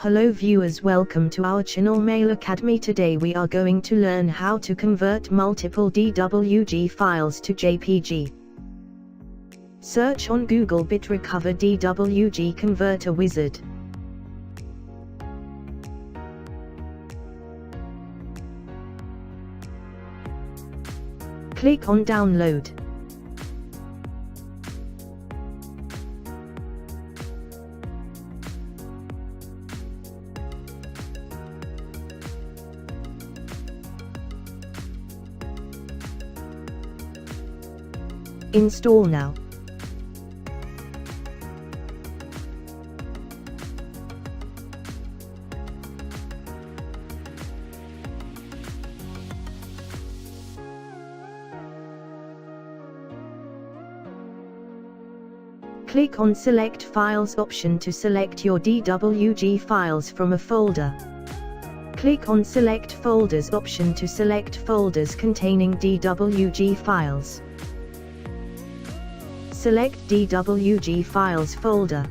Hello viewers, welcome to our channel Mail Academy. Today we are going to learn how to convert multiple DWG files to JPG. Search on Google Bitrecover DWG Converter Wizard. Click on Download. Install now. Click on Select Files option to select your DWG files from a folder. Click on Select Folders option to select folders containing DWG files. Select DWG Files folder.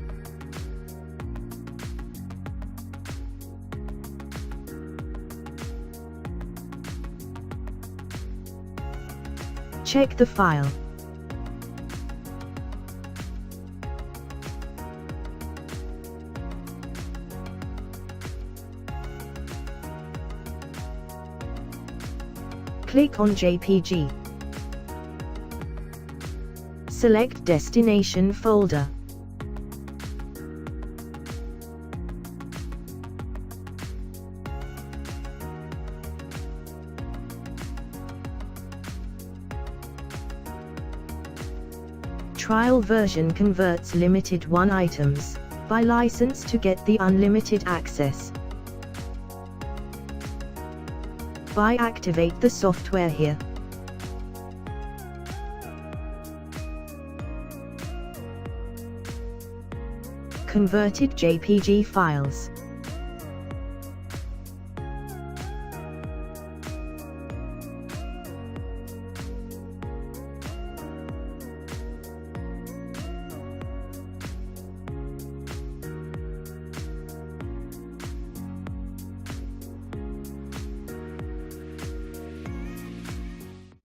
Check the file. Click on JPG. Select Destination folder. Trial version converts limited 1 items. Buy license to get the unlimited access. Buy activate the software here. Converted JPG files.